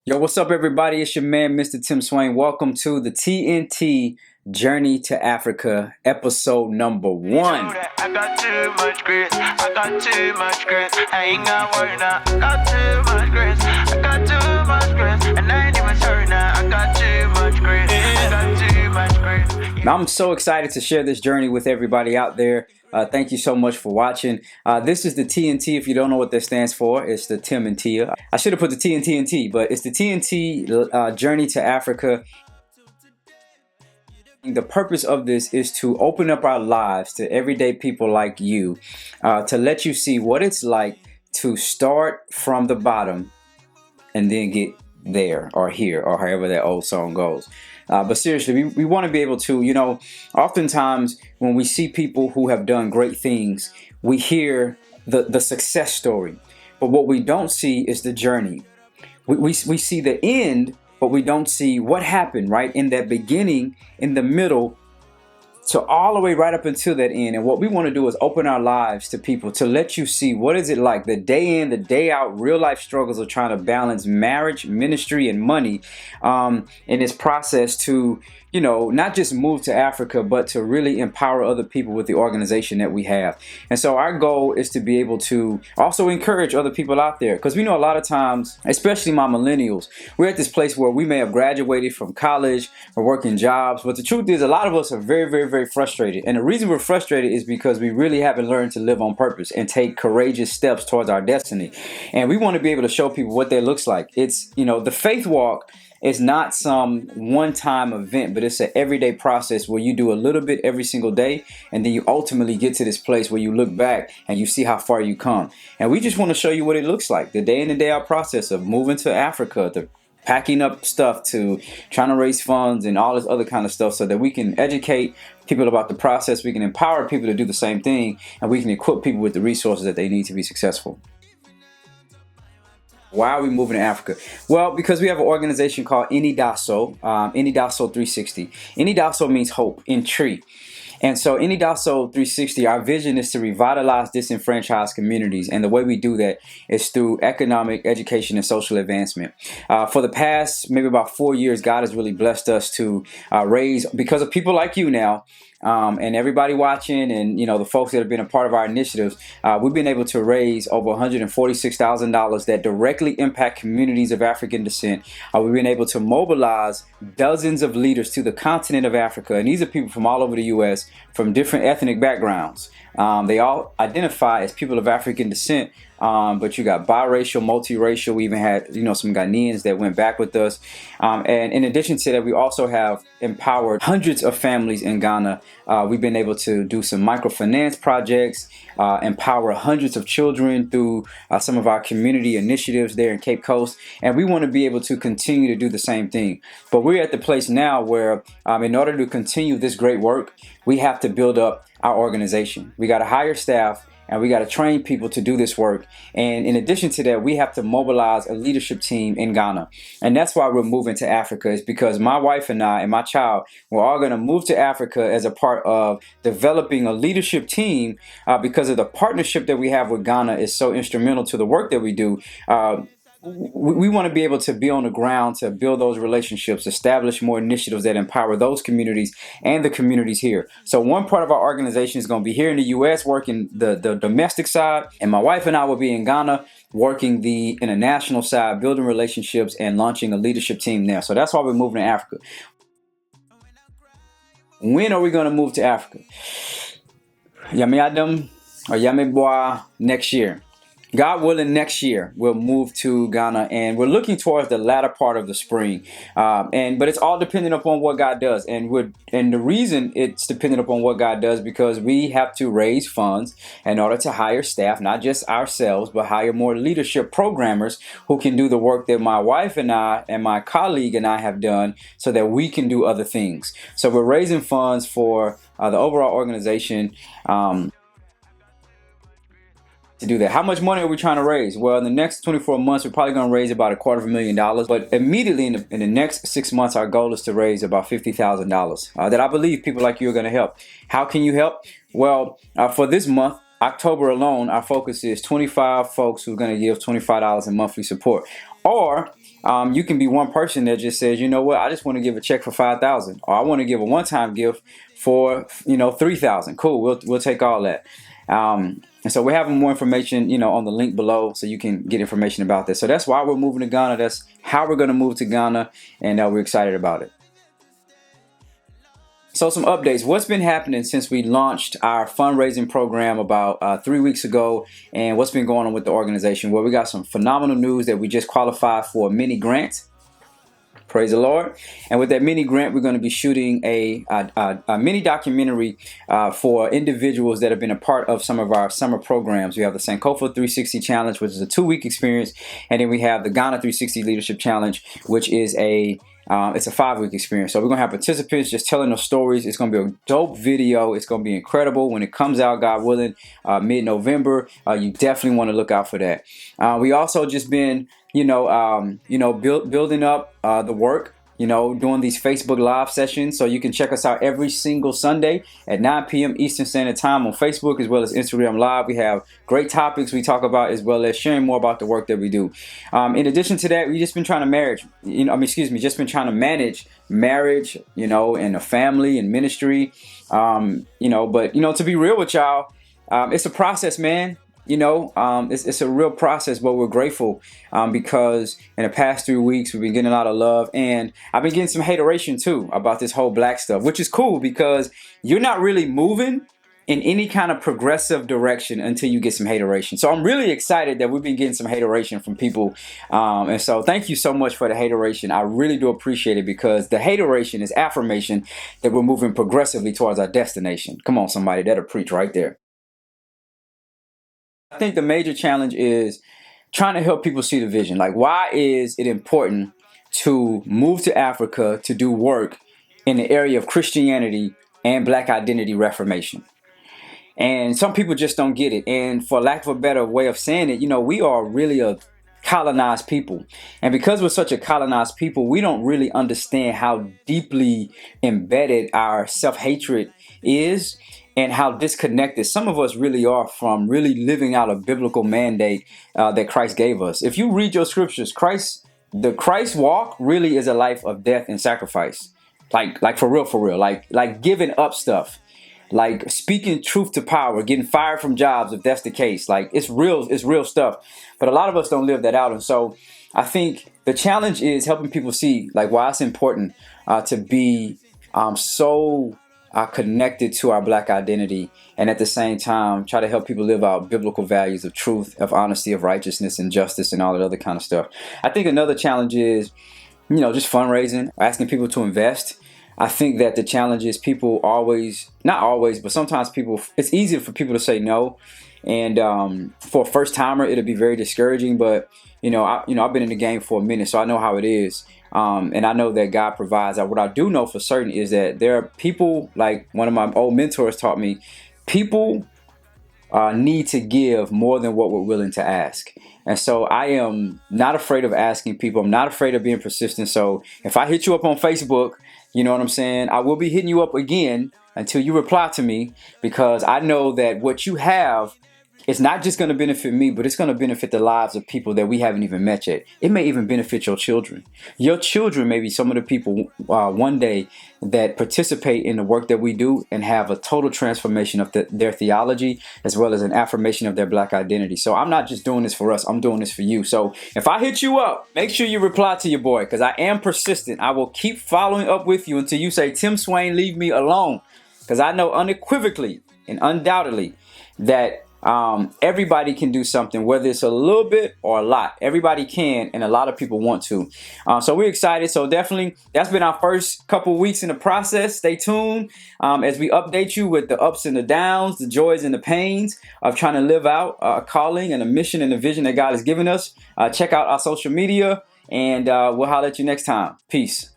Yo, what's up, everybody? It's your man, Mr. Tim Swain. Welcome to the TNT Journey to Africa, episode number 1. I got too much grit. I got too much grit. I ain't got worry now. I got too much grit. I got too much grit. And I ain't even sorry now. I got too much grit. I got too much grit. Now, I'm so excited to share this journey with everybody out there. Thank you so much for watching. This is the TNT. If you don't know what that stands for, it's the Tim and Tia. I should have put the TNT and T, but it's the TNT Journey to Africa. The purpose of this is to open up our lives to everyday people like you, to let you see what it's like to start from the bottom and then get there or here or however that old song goes. But seriously, we want to be able to, oftentimes when we see people who have done great things, we hear the success story. But what we don't see is the journey. We see the end, but we don't see what happened right in that beginning, in the middle, to all the way right up until that end. And what we want to do is open our lives to people, to let you see what is it like the day in, the day out, real life struggles of trying to balance marriage, ministry, and money in this process to, not just move to Africa, but to really empower other people with the organization that we have. And so our goal is to be able to also encourage other people out there, because we know a lot of times, especially my millennials, we're at this place where we may have graduated from college or working jobs, but the truth is a lot of us are very, very, very frustrated. And the reason we're frustrated is because we really haven't learned to live on purpose and take courageous steps towards our destiny. And we want to be able to show people what that looks like. It's, the faith walk is not some one-time event, but it's an everyday process where you do a little bit every single day, and then you ultimately get to this place where you look back and you see how far you come. And we just want to show you what it looks like, the day in and day out process of moving to Africa, to packing up stuff, to trying to raise funds and all this other kind of stuff, so that we can educate people about the process, we can empower people to do the same thing, and we can equip people with the resources that they need to be successful. Why are we moving to Africa? Well, because we have an organization called Inidaso 360. Inidaso means hope in tree. And so Inidaso 360, our vision is to revitalize disenfranchised communities. And the way we do that is through economic, education, and social advancement. For the past maybe about 4 years, God has really blessed us to raise, because of people like you now, and everybody watching, and the folks that have been a part of our initiatives, we've been able to raise over $146,000 that directly impact communities of African descent. We've been able to mobilize dozens of leaders to the continent of Africa, and these are people from all over the U.S. from different ethnic backgrounds. They all identify as people of African descent, but you got biracial, multiracial. We even had, some Ghanaians that went back with us. And in addition to that, we also have empowered hundreds of families in Ghana. We've been able to do some microfinance projects, empower hundreds of children through some of our community initiatives there in Cape Coast. And we want to be able to continue to do the same thing. But we're at the place now where in order to continue this great work, we have to build up our organization. We got to hire staff, and we got to train people to do this work. And in addition to that, we have to mobilize a leadership team in Ghana. And that's why we're moving to Africa, is because my wife and I and my child, we're all going to move to Africa as a part of developing a leadership team, because of the partnership that we have with Ghana is so instrumental to the work that we do. We want to be able to be on the ground to build those relationships, establish more initiatives that empower those communities and the communities here. So one part of our organization is going to be here in the U.S. working the domestic side, and my wife and I will be in Ghana working the international side, building relationships and launching a leadership team there. So that's why we're moving to Africa. When are we going to move to Africa? Yami Adam or Yami Boa next year. God willing, next year we'll move to Ghana, and we're looking towards the latter part of the spring. But it's all dependent upon what God does, and the reason it's dependent upon what God does, because we have to raise funds in order to hire staff, not just ourselves, but hire more leadership programmers who can do the work that my wife and I and my colleague and I have done, so that we can do other things. So we're raising funds for the overall organization. To do that. How much money are we trying to raise? Well, in the next 24 months, we're probably going to raise about $250,000. But immediately in the next 6 months, our goal is to raise about $50,000 that I believe people like you are going to help. How can you help? Well, for this month, October alone, our focus is 25 folks who are going to give $25 in monthly support. Or you can be one person that just says, you know what, I just want to give a check for $5,000, or I want to give a one-time gift for $3,000. Cool, we'll take all that. And so we're having more information, on the link below, so you can get information about this. So that's why we're moving to Ghana. That's how we're going to move to Ghana, and we're excited about it. So some updates. What's been happening since we launched our fundraising program about 3 weeks ago, and what's been going on with the organization? Well, we got some phenomenal news that we just qualified for a mini grant. Praise the Lord. And with that mini grant, we're going to be shooting a mini documentary for individuals that have been a part of some of our summer programs. We have the Sankofa 360 Challenge, which is a 2-week experience. And then we have the Ghana 360 Leadership Challenge, which is it's a 5-week experience. So we're going to have participants just telling their stories. It's going to be a dope video. It's going to be incredible when it comes out, God willing, mid-November. You definitely want to look out for that. We also just been building up the work, doing these Facebook Live sessions. So you can check us out every single Sunday at 9 p.m. Eastern Standard Time on Facebook, as well as Instagram Live. We have great topics we talk about, as well as sharing more about the work that we do. In addition to that, we've just been trying to manage marriage, and a family and ministry. But to be real with y'all, it's a process, man. It's a real process, but we're grateful because in the past 3 weeks we've been getting a lot of love, and I've been getting some hateration too about this whole black stuff, which is cool because you're not really moving in any kind of progressive direction until you get some hateration. So I'm really excited that we've been getting some hateration from people, and so thank you so much for the hateration. I really do appreciate it, because the hateration is affirmation that we're moving progressively towards our destination. Come on, somebody, that'll preach right there. I think the major challenge is trying to help people see the vision. Like, why is it important to move to Africa to do work in the area of Christianity and Black identity reformation? And some people just don't get it. And for lack of a better way of saying it, we are really a colonized people. And because we're such a colonized people, we don't really understand how deeply embedded our self-hatred is, and how disconnected some of us really are from really living out a biblical mandate that Christ gave us. If you read your scriptures, the Christ walk really is a life of death and sacrifice. Like for real, like giving up stuff, like speaking truth to power, getting fired from jobs if that's the case. Like it's real stuff. But a lot of us don't live that out. And so I think the challenge is helping people see like why it's important to be so connected to our Black identity, and at the same time try to help people live out biblical values of truth, of honesty, of righteousness and justice, and all that other kind of stuff. I think another challenge is, just fundraising, asking people to invest. I think that the challenge is people not always, but sometimes it's easier for people to say no. And for a first timer, it'll be very discouraging. But I've been in the game for a minute, so I know how it is. And I know that God provides. What I do know for certain is that there are people, like one of my old mentors taught me, people need to give more than what we're willing to ask. And so I am not afraid of asking people. I'm not afraid of being persistent. So if I hit you up on Facebook, you know what I'm saying, I will be hitting you up again until you reply to me, because I know that what you have, it's not just going to benefit me, but it's going to benefit the lives of people that we haven't even met yet. It may even benefit your children. Your children may be some of the people one day that participate in the work that we do and have a total transformation of their theology, as well as an affirmation of their Black identity. So I'm not just doing this for us. I'm doing this for you. So if I hit you up, make sure you reply to your boy, because I am persistent. I will keep following up with you until you say, Tim Swain, leave me alone. Because I know unequivocally and undoubtedly that everybody can do something, whether it's a little bit or a lot. Everybody can, and a lot of people want to. So we're excited. So definitely, that's been our first couple weeks in the process. Stay tuned as we update you with the ups and the downs, the joys and the pains of trying to live out a calling and a mission and a vision that God has given us. Check out our social media, and we'll holler at you next time. Peace.